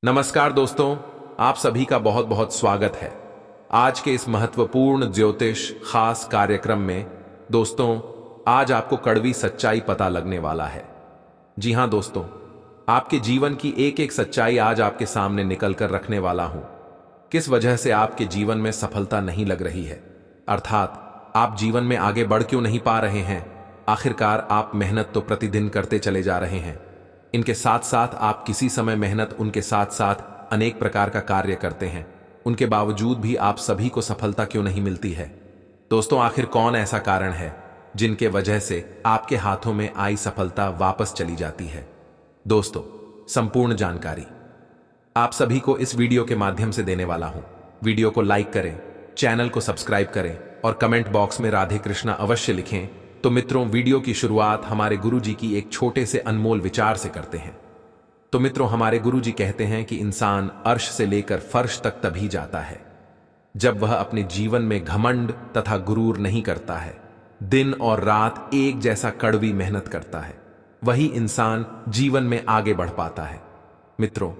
नमस्कार दोस्तों, आप सभी का बहुत बहुत स्वागत है आज के इस महत्वपूर्ण ज्योतिष खास कार्यक्रम में। दोस्तों, आज आपको कड़वी सच्चाई पता लगने वाला है। जी हां दोस्तों, आपके जीवन की एक एक सच्चाई आज आपके सामने निकल कर रखने वाला हूं। किस वजह से आपके जीवन में सफलता नहीं लग रही है, अर्थात आप जीवन में आगे बढ़ क्यों नहीं पा रहे हैं। आखिरकार आप मेहनत तो प्रतिदिन करते चले जा रहे हैं, इनके साथ साथ आप किसी समय मेहनत उनके साथ साथ अनेक प्रकार का कार्य करते हैं, उनके बावजूद भी आप सभी को सफलता क्यों नहीं मिलती है। दोस्तों, आखिर कौन ऐसा कारण है जिनके वजह से आपके हाथों में आई सफलता वापस चली जाती है। दोस्तों, संपूर्ण जानकारी आप सभी को इस वीडियो के माध्यम से देने वाला हूं। वीडियो को लाइक करें, चैनल को सब्सक्राइब करें और कमेंट बॉक्स में राधे कृष्णा अवश्य लिखें। तो मित्रों, वीडियो की शुरुआत हमारे गुरुजी की एक छोटे से अनमोल विचार से करते हैं। तो मित्रों, हमारे गुरुजी कहते हैं कि इंसान अर्श से लेकर फर्श तक तभी जाता है जब वह अपने जीवन में घमंड तथा गुरूर नहीं करता है, दिन और रात एक जैसा कड़वी मेहनत करता है, वही इंसान जीवन में आगे बढ़ पाता है। मित्रों,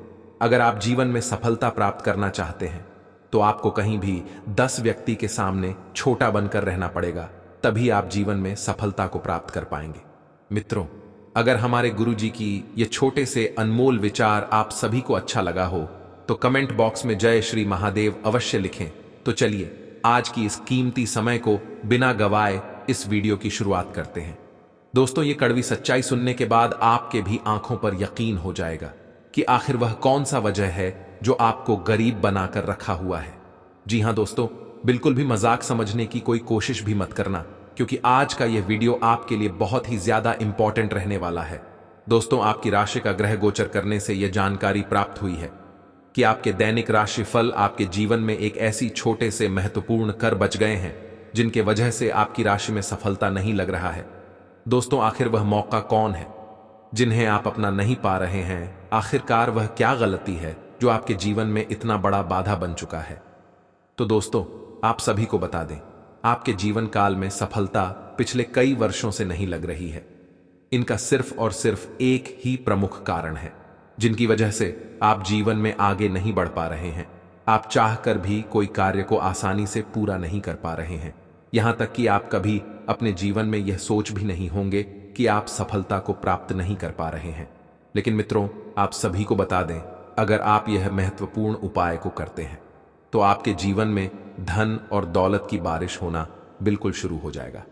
अगर आप जीवन में सफलता प्राप्त करना चाहते हैं तो आपको कहीं भी 10 व्यक्ति के सामने छोटा बनकर रहना पड़ेगा, तभी आप जीवन में सफलता को प्राप्त कर पाएंगे। मित्रों, अगर हमारे गुरुजी की ये छोटे से अनमोल विचार आप सभी को अच्छा लगा हो तो कमेंट बॉक्स में जय श्री महादेव अवश्य लिखें। तो चलिए आज की इस कीमती समय को बिना गवाए इस वीडियो की शुरुआत करते हैं। दोस्तों, ये कड़वी सच्चाई सुनने के बाद आपके भी आंखों पर यकीन हो जाएगा कि आखिर वह कौन सा वजह है जो आपको गरीब बनाकर रखा हुआ है। जी हां दोस्तों, बिल्कुल भी मजाक समझने की कोई कोशिश भी मत करना, क्योंकि आज का यह वीडियो आपके लिए बहुत ही ज्यादा इंपॉर्टेंट रहने वाला है। दोस्तों, आपकी राशि का ग्रह गोचर करने से यह जानकारी प्राप्त हुई है कि आपके दैनिक राशिफल आपके जीवन में एक ऐसी छोटे से महत्वपूर्ण कर बच गए हैं जिनके वजह से आपकी राशि में सफलता नहीं लग रहा है। दोस्तों, आखिर वह मौका कौन है जिन्हें आप अपना नहीं पा रहे हैं। आखिरकार वह क्या गलती है जो आपके जीवन में इतना बड़ा बाधा बन चुका है। तो दोस्तों, आप सभी को बता दें, आपके जीवन काल में सफलता पिछले कई वर्षों से नहीं लग रही है। इनका सिर्फ और सिर्फ एक ही प्रमुख कारण है जिनकी वजह से आप जीवन में आगे नहीं बढ़ पा रहे हैं। आप चाहकर भी कोई कार्य को आसानी से पूरा नहीं कर पा रहे हैं। यहां तक कि आप कभी अपने जीवन में यह सोच भी नहीं होंगे कि आप सफलता को प्राप्त नहीं कर पा रहे हैं। लेकिन मित्रों, आप सभी को बता दें, अगर आप यह महत्वपूर्ण उपाय को करते हैं तो आपके जीवन में धन और दौलत की बारिश होना बिल्कुल शुरू हो जाएगा।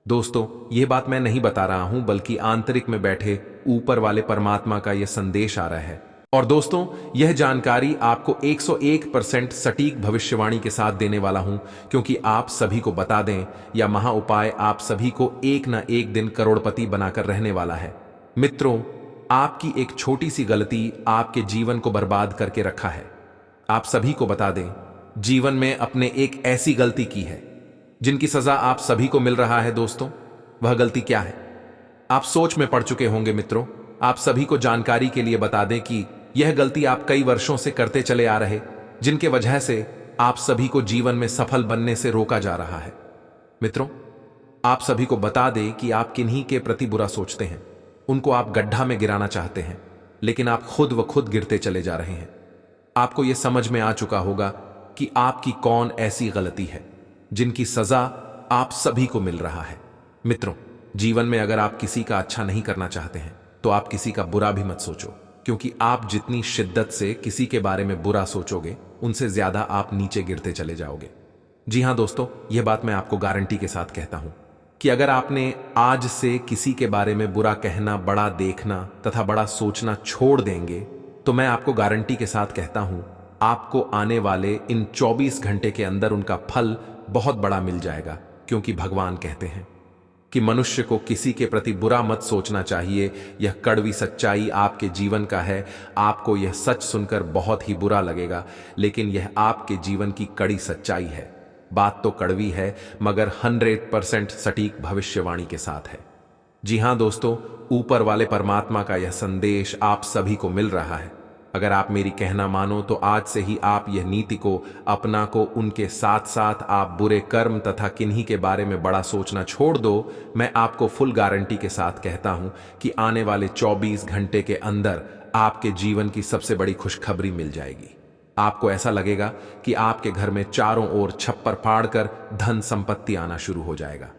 दोस्तों, यह बात मैं नहीं बता रहा हूं, बल्कि आंतरिक में बैठे ऊपर वाले परमात्मा का यह संदेश आ रहा है। और दोस्तों, यह जानकारी आपको 101% सटीक भविष्यवाणी के साथ देने वाला हूं, क्योंकि आप सभी को बता दें, यह महा उपाय आप सभी को एक ना एक दिन करोड़पति बनाकर रहने वाला है। मित्रों, आपकी एक छोटी सी गलती आपके जीवन को बर्बाद करके रखा है। आप सभी को बता दें, जीवन में अपने एक ऐसी गलती की है जिनकी सजा आप सभी को मिल रहा है। दोस्तों, वह गलती क्या है? आप सोच में पड़ चुके होंगे। मित्रों, आप सभी को जानकारी के लिए बता दें कि यह गलती आप कई वर्षों से करते चले आ रहे, जिनके वजह से आप सभी को जीवन में सफल बनने से रोका जा रहा है। मित्रों, आप सभी को बता दें कि आप किन्हीं के प्रति बुरा सोचते हैं, उनको आप गड्ढा में गिराना चाहते हैं, लेकिन आप खुद व खुद गिरते चले जा रहे हैं। आपको यह समझ में आ चुका होगा कि आपकी कौन ऐसी गलती है जिनकी सजा आप सभी को मिल रहा है। मित्रों, जीवन में अगर आप किसी का अच्छा नहीं करना चाहते हैं तो आप किसी का बुरा भी मत सोचो, क्योंकि आप जितनी शिद्दत से किसी के बारे में बुरा सोचोगे, उनसे ज्यादा आप नीचे गिरते चले जाओगे। जी हां दोस्तों, यह बात मैं आपको गारंटी के साथ कहता हूं कि अगर आपने आज से किसी के बारे में बुरा कहना, बड़ा देखना तथा बड़ा सोचना छोड़ देंगे, तो मैं आपको गारंटी के साथ कहता हूं, आपको आने वाले इन 24 घंटे के अंदर उनका फल बहुत बड़ा मिल जाएगा। क्योंकि भगवान कहते हैं कि मनुष्य को किसी के प्रति बुरा मत सोचना चाहिए। यह कड़वी सच्चाई आपके जीवन का है। आपको यह सच सुनकर बहुत ही बुरा लगेगा, लेकिन यह आपके जीवन की कड़ी सच्चाई है। बात तो कड़वी है, मगर 100% सटीक भविष्यवाणी के साथ है। जी हां दोस्तों, ऊपर वाले परमात्मा का यह संदेश आप सभी को मिल रहा है। अगर आप मेरी कहना मानो तो आज से ही आप यह नीति को अपना को, उनके साथ साथ आप बुरे कर्म तथा किन्हीं के बारे में बड़ा सोचना छोड़ दो। मैं आपको फुल गारंटी के साथ कहता हूं कि आने वाले 24 घंटे के अंदर आपके जीवन की सबसे बड़ी खुशखबरी मिल जाएगी। आपको ऐसा लगेगा कि आपके घर में चारों ओर छप्पर फाड़कर धन संपत्ति आना शुरू हो जाएगा।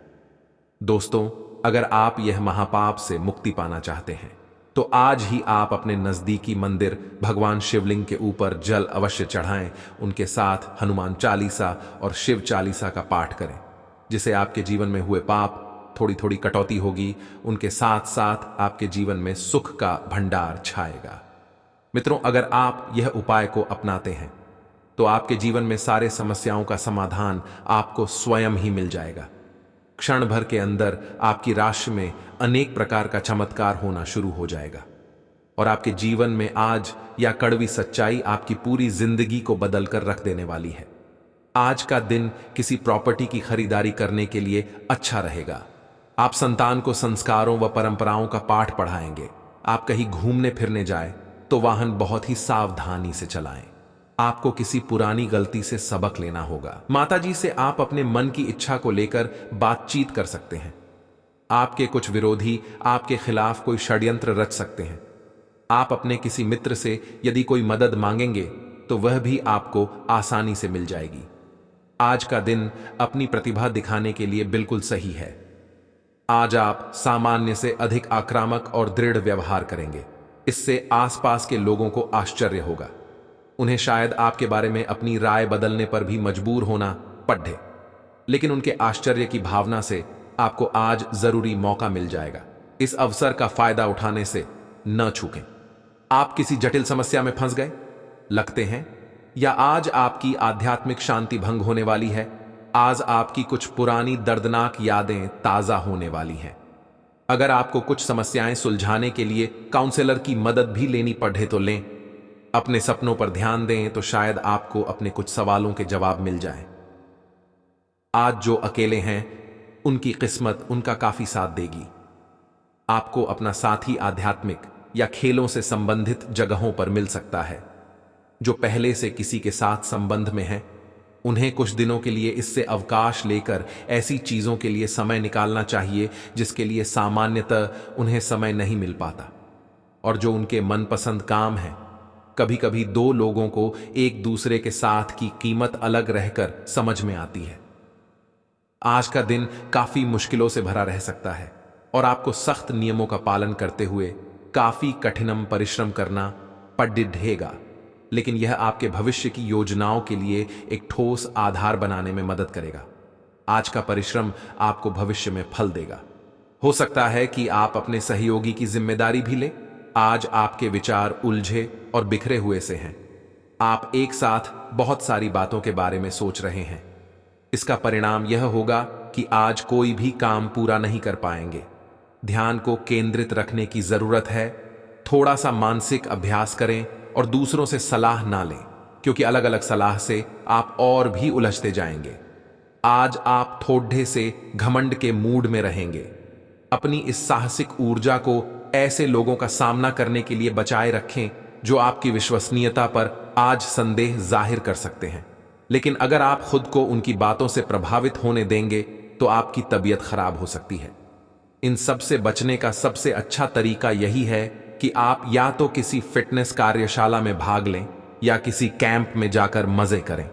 दोस्तों, अगर आप यह महापाप से मुक्ति पाना चाहते हैं तो आज ही आप अपने नजदीकी मंदिर भगवान शिवलिंग के ऊपर जल अवश्य चढ़ाएं। उनके साथ हनुमान चालीसा और शिव चालीसा का पाठ करें, जिससे आपके जीवन में हुए पाप थोड़ी थोड़ी कटौती होगी। उनके साथ साथ आपके जीवन में सुख का भंडार छाएगा। मित्रों, अगर आप यह उपाय को अपनाते हैं तो आपके जीवन में सारे समस्याओं का समाधान आपको स्वयं ही मिल जाएगा। क्षण भर के अंदर आपकी राशि में अनेक प्रकार का चमत्कार होना शुरू हो जाएगा और आपके जीवन में आज या कड़वी सच्चाई आपकी पूरी जिंदगी को बदलकर रख देने वाली है। आज का दिन किसी प्रॉपर्टी की खरीदारी करने के लिए अच्छा रहेगा। आप संतान को संस्कारों व परंपराओं का पाठ पढ़ाएंगे। आप कहीं घूमने फिरने जाए तो वाहन बहुत ही सावधानी से चलाएं। आपको किसी पुरानी गलती से सबक लेना होगा। माताजी से आप अपने मन की इच्छा को लेकर बातचीत कर सकते हैं। आपके कुछ विरोधी आपके खिलाफ कोई षड्यंत्र रच सकते हैं। आप अपने किसी मित्र से यदि कोई मदद मांगेंगे तो वह भी आपको आसानी से मिल जाएगी। आज का दिन अपनी प्रतिभा दिखाने के लिए बिल्कुल सही है। आज आप सामान्य से अधिक आक्रामक और दृढ़ व्यवहार करेंगे। इससे आसपास के लोगों को आश्चर्य होगा। उन्हें शायद आपके बारे में अपनी राय बदलने पर भी मजबूर होना पड़े, लेकिन उनके आश्चर्य की भावना से आपको आज जरूरी मौका मिल जाएगा। इस अवसर का फायदा उठाने से न चूकें। आप किसी जटिल समस्या में फंस गए लगते हैं, या आज आपकी आध्यात्मिक शांति भंग होने वाली है। आज आपकी कुछ पुरानी दर्दनाक यादें ताजा होने वाली हैं। अगर आपको कुछ समस्याएं सुलझाने के लिए काउंसलर की मदद भी लेनी पड़े तो लें। अपने सपनों पर ध्यान दें तो शायद आपको अपने कुछ सवालों के जवाब मिल जाएं। आज जो अकेले हैं उनकी किस्मत उनका काफी साथ देगी। आपको अपना साथी आध्यात्मिक या खेलों से संबंधित जगहों पर मिल सकता है। जो पहले से किसी के साथ संबंध में हैं, उन्हें कुछ दिनों के लिए इससे अवकाश लेकर ऐसी चीजों के लिए समय निकालना चाहिए जिसके लिए सामान्यतः उन्हें समय नहीं मिल पाता। और जो उनके मनपसंद काम है, कभी कभी दो लोगों को एक दूसरे के साथ की कीमत अलग रहकर समझ में आती है। आज का दिन काफी मुश्किलों से भरा रह सकता है और आपको सख्त नियमों का पालन करते हुए काफी कठिनम परिश्रम करना पड़ेगा, लेकिन यह आपके भविष्य की योजनाओं के लिए एक ठोस आधार बनाने में मदद करेगा। आज का परिश्रम आपको भविष्य में फल देगा। हो सकता है कि आप अपने सहयोगी की जिम्मेदारी भी लें। आज आपके विचार उलझे और बिखरे हुए से हैं। आप एक साथ बहुत सारी बातों के बारे में सोच रहे हैं। इसका परिणाम यह होगा कि आज कोई भी काम पूरा नहीं कर पाएंगे। ध्यान को केंद्रित रखने की जरूरत है। थोड़ा सा मानसिक अभ्यास करें और दूसरों से सलाह ना लें, क्योंकि अलग अलग सलाह से आप और भी उलझते जाएंगे। आज आप थोड़े से घमंड के मूड में रहेंगे। अपनी इस साहसिक ऊर्जा को ऐसे लोगों का सामना करने के लिए बचाए रखें जो आपकी विश्वसनीयता पर आज संदेह जाहिर कर सकते हैं, लेकिन अगर आप खुद को उनकी बातों से प्रभावित होने देंगे तो आपकी तबीयत खराब हो सकती है। इन सब से बचने का सबसे अच्छा तरीका यही है कि आप या तो किसी फिटनेस कार्यशाला में भाग लें या किसी कैंप में जाकर मजे करें।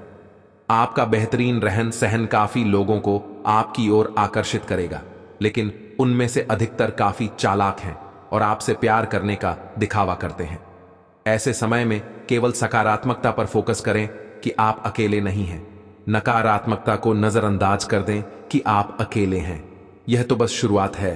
आपका बेहतरीन रहन सहन काफी लोगों को आपकी ओर आकर्षित करेगा, लेकिन उनमें से अधिकतर काफी चालाक हैं और आपसे प्यार करने का दिखावा करते हैं। ऐसे समय में केवल सकारात्मकता पर फोकस करें कि आप अकेले नहीं हैं। नकारात्मकता को नजरअंदाज कर दें कि आप अकेले हैं। यह तो बस शुरुआत है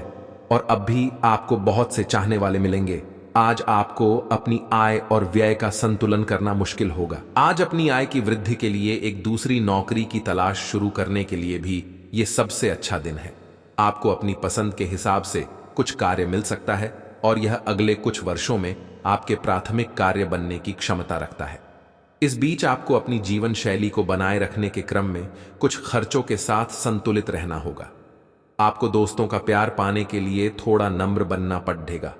और अब भी आपको बहुत से चाहने वाले मिलेंगे। आज आपको अपनी आय और व्यय का संतुलन करना मुश्किल होगा। आज अपनी आय की वृद्धि के लिए एक दूसरी नौकरी की तलाश शुरू करने के लिए भी यह सबसे अच्छा दिन है। आपको अपनी पसंद के हिसाब से कुछ कार्य मिल सकता है और यह अगले कुछ वर्षों में आपके प्राथमिक कार्य बनने की क्षमता रखता है। इस बीच आपको अपनी जीवन शैली को बनाए रखने के क्रम में कुछ खर्चों के साथ संतुलित रहना होगा। आपको दोस्तों का प्यार पाने के लिए थोड़ा नम्र बनना पड़ेगा।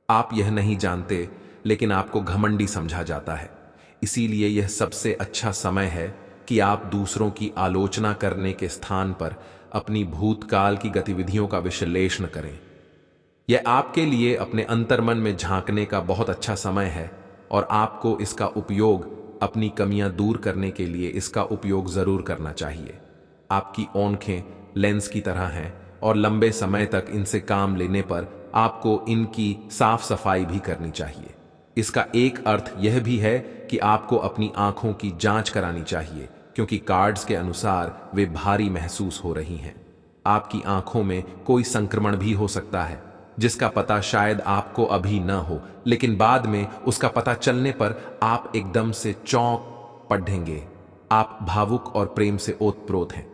आप यह नहीं जानते, लेकिन आपको घमंडी समझा जाता है। इसीलिए यह सबसे अच्छा समय है कि आप दूसरों की आलोचना करने के स्थान पर अपनी भूतकाल की गतिविधियों का विश्लेषण करें। यह आपके लिए अपने अंतर्मन में झांकने का बहुत अच्छा समय है और आपको इसका उपयोग अपनी कमियां दूर करने के लिए इसका उपयोग जरूर करना चाहिए। आपकी आंखें लेंस की तरह हैं और लंबे समय तक इनसे काम लेने पर आपको इनकी साफ सफाई भी करनी चाहिए। इसका एक अर्थ यह भी है कि आपको अपनी आंखों की जांच करानी चाहिए, क्योंकि कार्ड्स के अनुसार वे भारी महसूस हो रही हैं। आपकी आंखों में कोई संक्रमण भी हो सकता है, जिसका पता शायद आपको अभी न हो, लेकिन बाद में उसका पता चलने पर आप एकदम से चौंक पड़ेंगे। आप भावुक और प्रेम से ओतप्रोत हैं।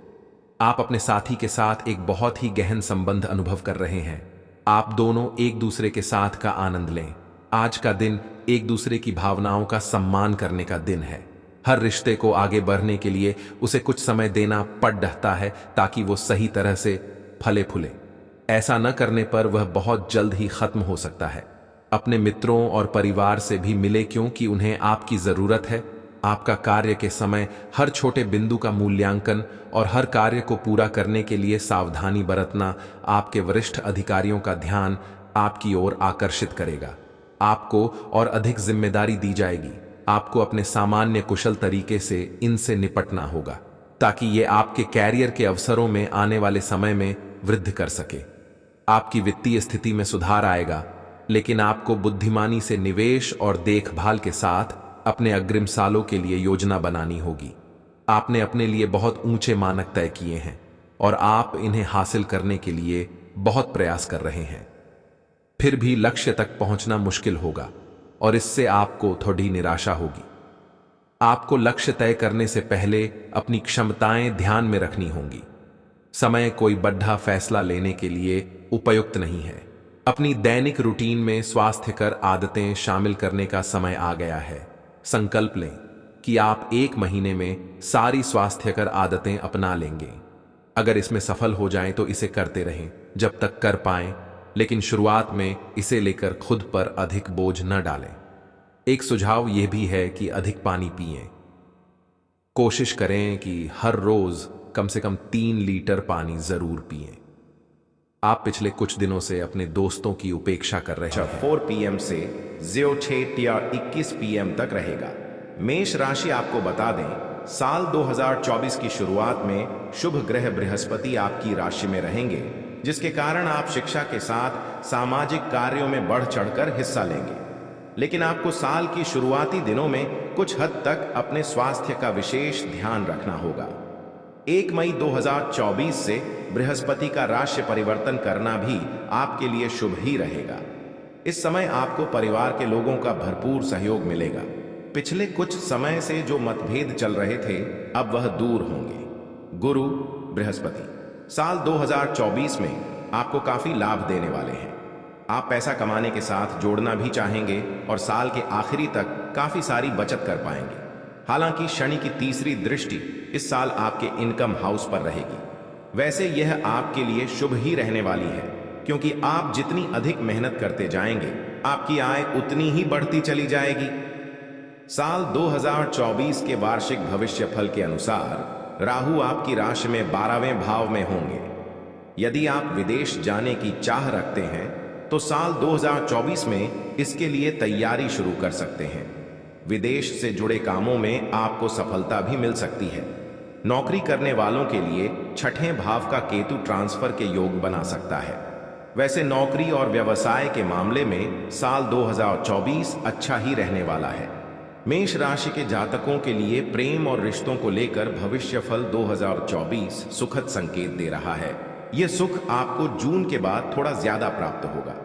आप अपने साथी के साथ एक बहुत ही गहन संबंध अनुभव कर रहे हैं। आप दोनों एक दूसरे के साथ का आनंद लें। आज का दिन एक दूसरे की भावनाओं का सम्मान करने का दिन है। हर रिश्ते को आगे बढ़ने के लिए उसे कुछ समय देना पड़ रहता है ताकि वो सही तरह से फले फूले। ऐसा न करने पर वह बहुत जल्द ही खत्म हो सकता है। अपने मित्रों और परिवार से भी मिले, क्योंकि उन्हें आपकी जरूरत है। आपका कार्य के समय हर छोटे बिंदु का मूल्यांकन और हर कार्य को पूरा करने के लिए सावधानी बरतना आपके वरिष्ठ अधिकारियों का ध्यान आपकी ओर आकर्षित करेगा। आपको और अधिक जिम्मेदारी दी जाएगी। आपको अपने सामान्य कुशल तरीके से इनसे निपटना होगा ताकि ये आपके कैरियर के अवसरों में आने वाले समय में वृद्धि कर सके। आपकी वित्तीय स्थिति में सुधार आएगा, लेकिन आपको बुद्धिमानी से निवेश और देखभाल के साथ अपने अग्रिम सालों के लिए योजना बनानी होगी। आपने अपने लिए बहुत ऊंचे मानक तय किए हैं और आप इन्हें हासिल करने के लिए बहुत प्रयास कर रहे हैं। फिर भी लक्ष्य तक पहुंचना मुश्किल होगा और इससे आपको थोड़ी निराशा होगी। आपको लक्ष्य तय करने से पहले अपनी क्षमताएं ध्यान में रखनी होंगी। समय कोई बड़ा फैसला लेने के लिए उपयुक्त नहीं है। अपनी दैनिक रूटीन में स्वास्थ्यकर आदतें शामिल करने का समय आ गया है। संकल्प लें कि आप 1 महीने में सारी स्वास्थ्यकर आदतें अपना लेंगे। अगर इसमें सफल हो जाएं तो इसे करते रहें जब तक कर पाएं, लेकिन शुरुआत में इसे लेकर खुद पर अधिक बोझ न डालें। एक सुझाव यह भी है कि अधिक पानी पिएं। कोशिश करें कि हर रोज कम से कम 3 लीटर पानी जरूर पिएं। आप पिछले कुछ दिनों से अपने दोस्तों की उपेक्षा कर रहे हैं। 4 PM से 06 या 21 PM तक रहेगा। मेष राशि आपको बता दें, साल 2024 की शुरुआत में शुभ ग्रह बृहस्पति आपकी राशि में रहेंगे, जिसके कारण आप शिक्षा के साथ सामाजिक कार्यों में बढ़ चढ़कर हिस्सा लेंगे। लेकिन आपको साल की शुरुआती दिनों में कुछ हद तक अपने स्वास्थ्य का विशेष ध्यान रखना होगा। 1 मई 2024 से बृहस्पति का राशि परिवर्तन करना भी आपके लिए शुभ ही रहेगा। इस समय आपको परिवार के लोगों का भरपूर सहयोग मिलेगा। पिछले कुछ समय से जो मतभेद चल रहे थे, अब वह दूर होंगे। गुरु बृहस्पति साल 2024 में आपको काफी लाभ देने वाले हैं। आप पैसा कमाने के साथ जोड़ना भी चाहेंगे और साल के आखिरी तक काफी सारी बचत कर पाएंगे। हालांकि शनि की तीसरी दृष्टि इस साल आपके इनकम हाउस पर रहेगी। वैसे यह आपके लिए शुभ ही रहने वाली है, क्योंकि आप जितनी अधिक मेहनत करते जाएंगे, आपकी आय उतनी ही बढ़ती चली जाएगी। साल 2024 के वार्षिक भविष्यफल के अनुसार राहु आपकी राशि में 12वें भाव में होंगे। यदि आप विदेश जाने की चाह रखते हैं तो साल 2024 में इसके लिए तैयारी शुरू कर सकते हैं। विदेश से जुड़े कामों में आपको सफलता भी मिल सकती है। नौकरी करने वालों के लिए 6ठे भाव का केतु ट्रांसफर के योग बना सकता है। वैसे नौकरी और व्यवसाय के मामले में साल 2024 अच्छा ही रहने वाला है। मेष राशि के जातकों के लिए प्रेम और रिश्तों को लेकर भविष्यफल 2024 सुखद संकेत दे रहा है। यह सुख आपको जून के बाद थोड़ा ज्यादा प्राप्त होगा।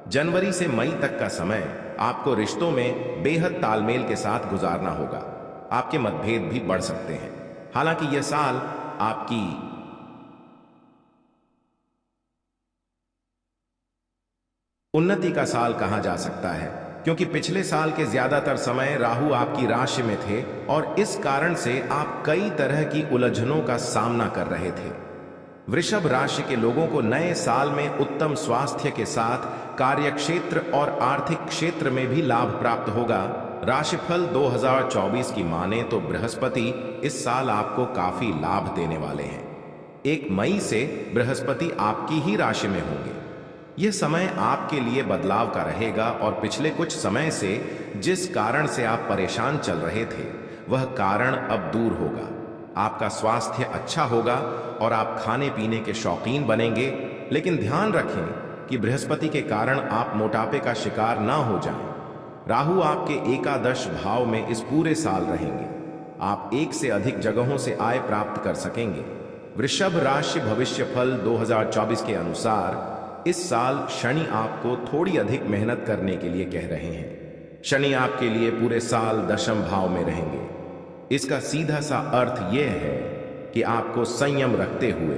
जनवरी से मई तक का समय आपको रिश्तों में बेहद तालमेल के साथ गुजारना होगा। आपके मतभेद भी बढ़ सकते हैं। हालांकि यह साल आपकी उन्नति का साल कहा जा सकता है, क्योंकि पिछले साल के ज्यादातर समय राहु आपकी राशि में थे और इस कारण से आप कई तरह की उलझनों का सामना कर रहे थे। वृषभ राशि के लोगों को नए साल में उत्तम स्वास्थ्य के साथ कार्यक्षेत्र और आर्थिक क्षेत्र में भी लाभ प्राप्त होगा। राशिफल 2024 की माने तो बृहस्पति इस साल आपको काफी लाभ देने वाले हैं। 1 मई से बृहस्पति आपकी ही राशि में होंगे। यह समय आपके लिए बदलाव का रहेगा और पिछले कुछ समय से जिस कारण से आप परेशान चल रहे थे वह कारण अब दूर होगा। आपका स्वास्थ्य अच्छा होगा और आप खाने पीने के शौकीन बनेंगे, लेकिन ध्यान रखें कि बृहस्पति के कारण आप मोटापे का शिकार ना हो जाएं। राहु आपके एकादश भाव में इस पूरे साल रहेंगे। आप एक से अधिक जगहों से आय प्राप्त कर सकेंगे। वृषभ राशि भविष्यफल 2024 के अनुसार इस साल शनि आपको थोड़ी अधिक मेहनत करने के लिए कह रहे हैं। शनि आपके लिए पूरे साल दशम भाव में रहेंगे। इसका सीधा सा अर्थ यह है कि आपको संयम रखते हुए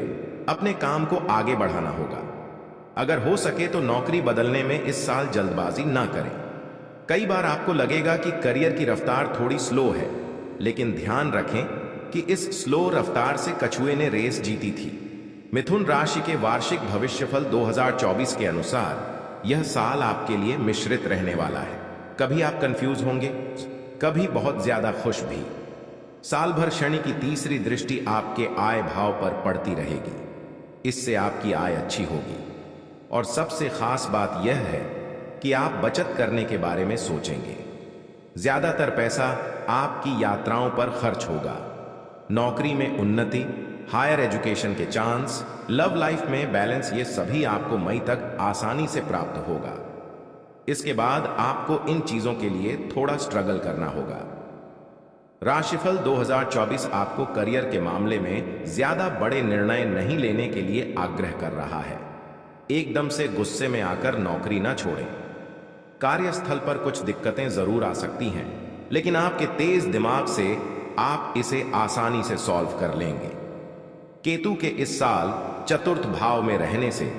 अपने काम को आगे बढ़ाना होगा। अगर हो सके तो नौकरी बदलने में इस साल जल्दबाजी ना करें। कई बार आपको लगेगा कि करियर की रफ्तार थोड़ी स्लो है, लेकिन ध्यान रखें कि इस स्लो रफ्तार से कछुए ने रेस जीती थी। मिथुन राशि के वार्षिक भविष्यफल 2024 के अनुसार यह साल आपके लिए मिश्रित रहने वाला है। कभी आप कंफ्यूज होंगे, कभी बहुत ज्यादा खुश भी। साल भर शनि की तीसरी दृष्टि आपके आय भाव पर पड़ती रहेगी। इससे आपकी आय अच्छी होगी और सबसे खास बात यह है कि आप बचत करने के बारे में सोचेंगे। ज्यादातर पैसा आपकी यात्राओं पर खर्च होगा। नौकरी में उन्नति, हायर एजुकेशन के चांस, लव लाइफ में बैलेंस, ये सभी आपको मई तक आसानी से प्राप्त होगा। इसके बाद आपको इन चीजों के लिए थोड़ा स्ट्रगल करना होगा। राशिफल 2024 आपको करियर के मामले में ज्यादा बड़े निर्णय नहीं लेने के लिए आग्रह कर रहा है। एकदम से गुस्से में आकर नौकरी ना छोड़ें। कार्यस्थल पर कुछ दिक्कतें जरूर आ सकती हैं, लेकिन आपके तेज दिमाग से आप इसे आसानी से सॉल्व कर लेंगे। केतु के इस साल चतुर्थ भाव में रहने से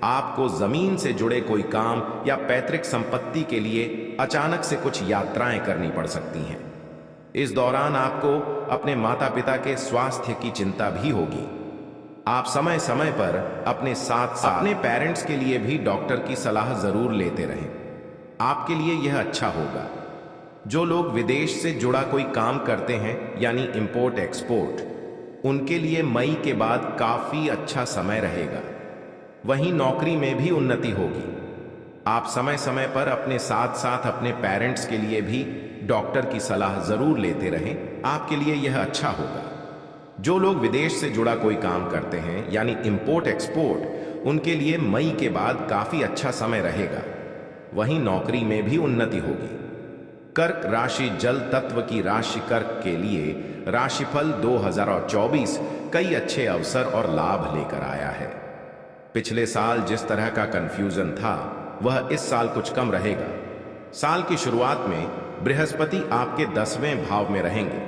आपको जमीन से जुड़े कोई काम या पैतृक संपत्ति के लिए अचानक से कुछ यात्राएं करनी पड़ सकती हैं। इस दौरान आपको अपने माता पिता के स्वास्थ्य की चिंता भी होगी। आप समय समय पर अपने साथ अपने पेरेंट्स के लिए भी डॉक्टर की सलाह जरूर लेते रहें। आपके लिए यह अच्छा होगा। जो लोग विदेश से जुड़ा कोई काम करते हैं यानी इंपोर्ट एक्सपोर्ट, उनके लिए मई के बाद काफी अच्छा समय रहेगा। वहीं नौकरी में भी उन्नति होगी। आप समय समय पर अपने साथ साथ अपने पेरेंट्स के लिए भी डॉक्टर की सलाह जरूर लेते रहें। आपके लिए यह अच्छा होगा। जो लोग विदेश से जुड़ा कोई काम करते हैं यानी इंपोर्ट एक्सपोर्ट, उनके लिए मई के बाद काफी अच्छा समय रहेगा। वहीं नौकरी में भी उन्नति होगी। कर्क राशि जल तत्व की राशि कर्क के लिए राशिफल 2024 कई अच्छे अवसर और लाभ लेकर आया है। पिछले साल जिस तरह का कंफ्यूजन था वह इस साल कुछ कम रहेगा। साल की शुरुआत में बृहस्पति आपके 10वें भाव में रहेंगे।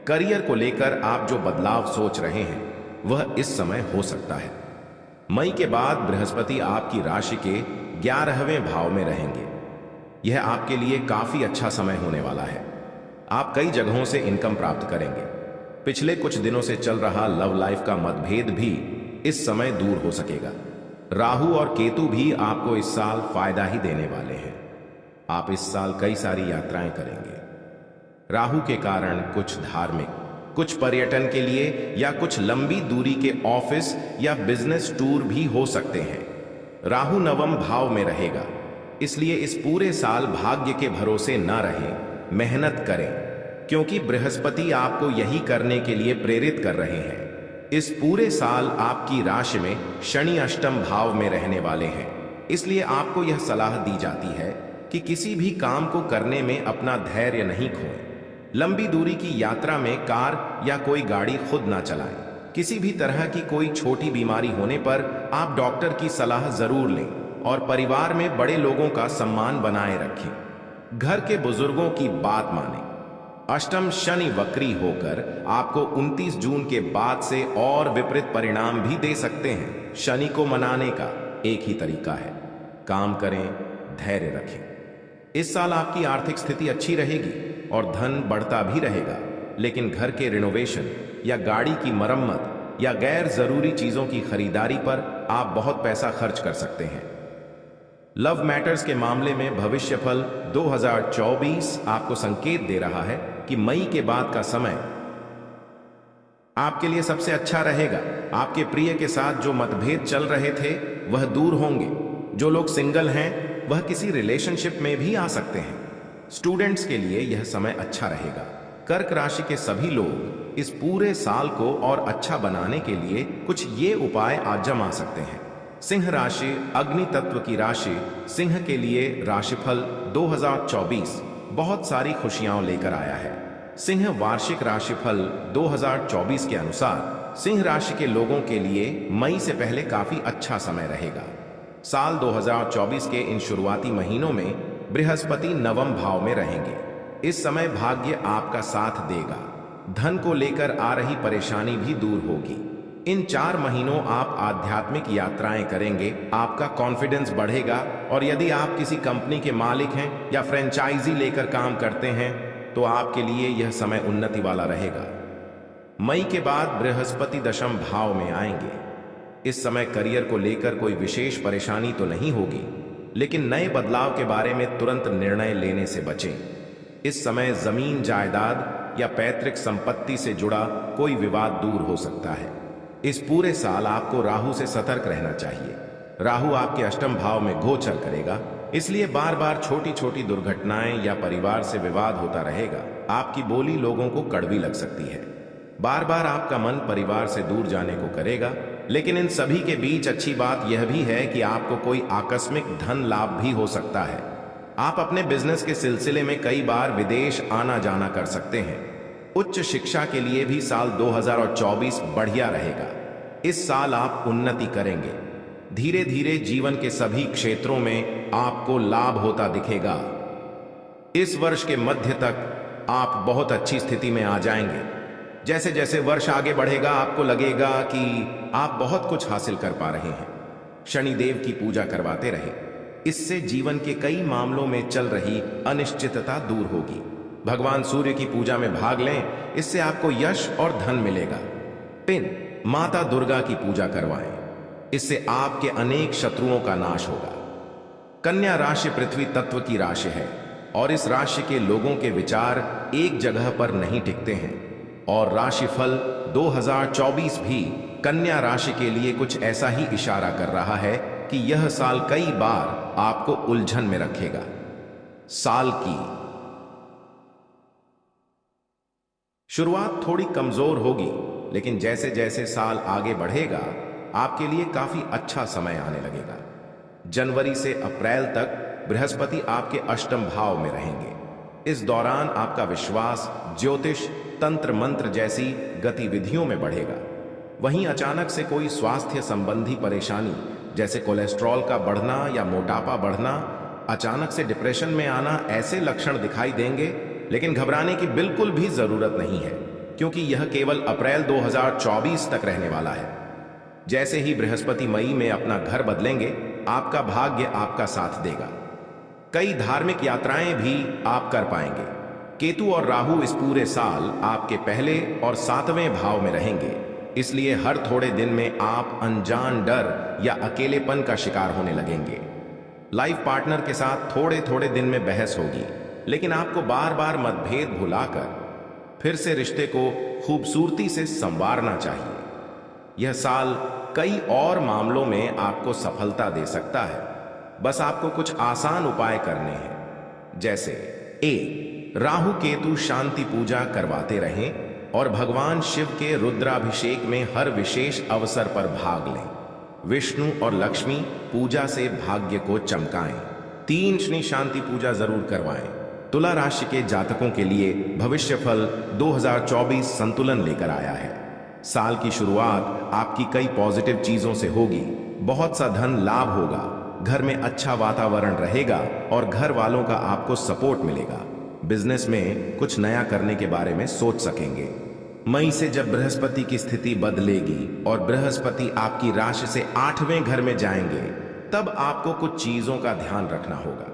करियर को लेकर आप जो बदलाव सोच रहे हैं वह इस समय हो सकता है। मई के बाद बृहस्पति आपकी राशि के 11वें भाव में रहेंगे। यह आपके लिए काफी अच्छा समय होने वाला है। आप कई जगहों से इनकम प्राप्त करेंगे। पिछले कुछ दिनों से चल रहा लव लाइफ का मतभेद भी इस समय दूर हो सकेगा। राहु और केतु भी आपको इस साल फायदा ही देने वाले हैं। आप इस साल कई सारी यात्राएं करेंगे। राहु के कारण कुछ धार्मिक, कुछ पर्यटन के लिए या कुछ लंबी दूरी के ऑफिस या बिजनेस टूर भी हो सकते हैं। राहु 9वें भाव में रहेगा, इसलिए इस पूरे साल भाग्य के भरोसे न रहें, मेहनत करें, क्योंकि बृहस्पति आपको यही करने के लिए प्रेरित कर रहे हैं। इस पूरे साल आपकी राशि में शनि अष्टम भाव में रहने वाले हैं, इसलिए आपको यह सलाह दी जाती है कि किसी भी काम को करने में अपना धैर्य नहीं खोएं। लंबी दूरी की यात्रा में कार या कोई गाड़ी खुद ना चलाएं। किसी भी तरह की कोई छोटी बीमारी होने पर आप डॉक्टर की सलाह जरूर लें और परिवार में बड़े लोगों का सम्मान बनाए रखें। घर के बुजुर्गों की बात मानें। अष्टम शनि वक्री होकर आपको 29 जून के बाद से और विपरीत परिणाम भी दे सकते हैं। शनि को मनाने का एक ही तरीका है, काम करें, धैर्य रखें। इस साल आपकी आर्थिक स्थिति अच्छी रहेगी और धन बढ़ता भी रहेगा, लेकिन घर के रिनोवेशन या गाड़ी की मरम्मत या गैर जरूरी चीजों की खरीदारी पर आप बहुत पैसा खर्च कर सकते हैं। लव मैटर्स के मामले में भविष्यफल 2024 आपको संकेत दे रहा है कि मई के बाद का समय आपके लिए सबसे अच्छा रहेगा। आपके प्रिय के साथ जो मतभेद चल रहे थे वह दूर होंगे। जो लोग सिंगल हैं वह किसी रिलेशनशिप में भी आ सकते हैं। स्टूडेंट्स के लिए यह समय अच्छा रहेगा। कर्क राशि के सभी लोग इस पूरे साल को और अच्छा बनाने के लिए कुछ ये उपाय आजमा सकते हैं। सिंह राशि अग्नि तत्व की राशि, सिंह के लिए राशिफल 2024 बहुत सारी खुशियां लेकर आया है। सिंह वार्षिक राशिफल 2024 के अनुसार सिंह राशि के लोगों के लिए मई से पहले काफी अच्छा समय रहेगा। साल 2024 के इन शुरुआती महीनों में बृहस्पति नवम भाव में रहेंगे। इस समय भाग्य आपका साथ देगा। धन को लेकर आ रही परेशानी भी दूर होगी। इन 4 महीनों आप आध्यात्मिक यात्राएं करेंगे, आपका कॉन्फिडेंस बढ़ेगा और यदि आप किसी कंपनी के मालिक हैं या फ्रेंचाइजी लेकर काम करते हैं तो आपके लिए यह समय उन्नति वाला रहेगा। मई के बाद बृहस्पति दशम भाव में आएंगे। इस समय करियर को लेकर कोई विशेष परेशानी तो नहीं होगी, लेकिन नए बदलाव के बारे में तुरंत निर्णय लेने से बचें। इस समय जमीन जायदाद या पैतृक संपत्ति से जुड़ा कोई विवाद दूर हो सकता है। इस पूरे साल आपको राहु से सतर्क रहना चाहिए। राहु आपके अष्टम भाव में गोचर करेगा, इसलिए बार बार छोटी छोटी दुर्घटनाएं या परिवार से विवाद होता रहेगा। आपकी बोली लोगों को कड़वी लग सकती है। बार बार आपका मन परिवार से दूर जाने को करेगा, लेकिन इन सभी के बीच अच्छी बात यह भी है कि आपको कोई आकस्मिक धन लाभ भी हो सकता है। आप अपने बिजनेस के सिलसिले में कई बार विदेश आना जाना कर सकते हैं। उच्च शिक्षा के लिए भी साल 2024 बढ़िया रहेगा। इस साल आप उन्नति करेंगे। धीरे धीरे जीवन के सभी क्षेत्रों में आपको लाभ होता दिखेगा। इस वर्ष के मध्य तक आप बहुत अच्छी स्थिति में आ जाएंगे। जैसे जैसे वर्ष आगे बढ़ेगा आपको लगेगा कि आप बहुत कुछ हासिल कर पा रहे हैं। शनिदेव की पूजा करवाते रहे, इससे जीवन के कई मामलों में चल रही अनिश्चितता दूर होगी। भगवान सूर्य की पूजा में भाग लें, इससे आपको यश और धन मिलेगा। पिन माता दुर्गा की पूजा करवाएं, इससे आपके अनेक शत्रुओं का नाश होगा। कन्या राशि पृथ्वी तत्व की राशि है और इस राशि के लोगों के विचार एक जगह पर नहीं टिकते हैं और राशिफल 2024 भी कन्या राशि के लिए कुछ ऐसा ही इशारा कर रहा है कि यह साल कई बार आपको उलझन में रखेगा। साल की शुरुआत थोड़ी कमजोर होगी, लेकिन जैसे जैसे साल आगे बढ़ेगा आपके लिए काफी अच्छा समय आने लगेगा। जनवरी से अप्रैल तक बृहस्पति आपके अष्टम भाव में रहेंगे। इस दौरान आपका विश्वास ज्योतिष, तंत्र मंत्र जैसी गतिविधियों में बढ़ेगा। वहीं अचानक से कोई स्वास्थ्य संबंधी परेशानी जैसे कोलेस्ट्रॉल का बढ़ना या मोटापा बढ़ना, अचानक से डिप्रेशन में आना, ऐसे लक्षण दिखाई देंगे। लेकिन घबराने की बिल्कुल भी जरूरत नहीं है, क्योंकि यह केवल अप्रैल 2024 तक रहने वाला है। जैसे ही बृहस्पति मई में अपना घर बदलेंगे, आपका भाग्य आपका साथ देगा। कई धार्मिक यात्राएं भी आप कर पाएंगे। केतु और राहु इस पूरे साल आपके पहले और 7वें भाव में रहेंगे, इसलिए हर थोड़े दिन में आप अनजान डर या अकेलेपन का शिकार होने लगेंगे। लाइफ पार्टनर के साथ थोड़े थोड़े दिन में बहस होगी, लेकिन आपको बार बार मतभेद भुलाकर फिर से रिश्ते को खूबसूरती से संवारना चाहिए। यह साल कई और मामलों में आपको सफलता दे सकता है। बस आपको कुछ आसान उपाय करने हैं, जैसे राहु केतु शांति पूजा करवाते रहें और भगवान शिव के रुद्राभिषेक में हर विशेष अवसर पर भाग लें। विष्णु और लक्ष्मी पूजा से भाग्य को चमकाएं। 3 शनि शांति पूजा जरूर करवाएं। तुला राशि के जातकों के लिए भविष्यफल 2024 संतुलन लेकर आया है। साल की शुरुआत आपकी कई पॉजिटिव चीजों से होगी। बहुत सा धन लाभ होगा, घर में अच्छा वातावरण रहेगा और घर वालों का आपको सपोर्ट मिलेगा। बिजनेस में कुछ नया करने के बारे में सोच सकेंगे। मई से जब बृहस्पति की स्थिति बदलेगी और बृहस्पति आपकी राशि से 8वें घर में जाएंगे, तब आपको कुछ चीजों का ध्यान रखना होगा।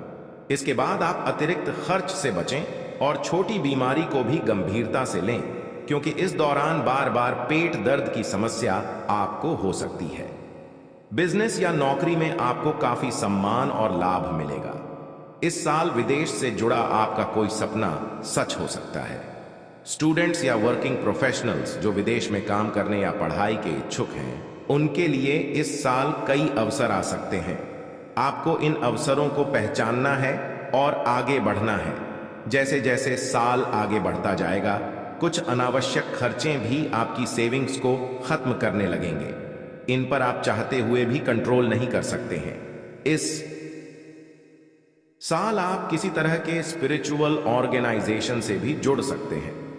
इसके बाद आप अतिरिक्त खर्च से बचें और छोटी बीमारी को भी गंभीरता से लें, क्योंकि इस दौरान बार बार पेट दर्द की समस्या आपको हो सकती है। बिजनेस या नौकरी में आपको काफी सम्मान और लाभ मिलेगा। इस साल विदेश से जुड़ा आपका कोई सपना सच हो सकता है। स्टूडेंट्स या वर्किंग प्रोफेशनल्स जो विदेश में काम करने या पढ़ाई के इच्छुक हैं, उनके लिए इस साल कई अवसर आ सकते हैं। आपको इन अवसरों को पहचानना है और आगे बढ़ना है। जैसे जैसे साल आगे बढ़ता जाएगा, कुछ अनावश्यक खर्चे भी आपकी सेविंग्स को खत्म करने लगेंगे। इन पर आप चाहते हुए भी कंट्रोल नहीं कर सकते हैं। इस साल आप किसी तरह के स्पिरिचुअल ऑर्गेनाइजेशन से भी जुड़ सकते हैं।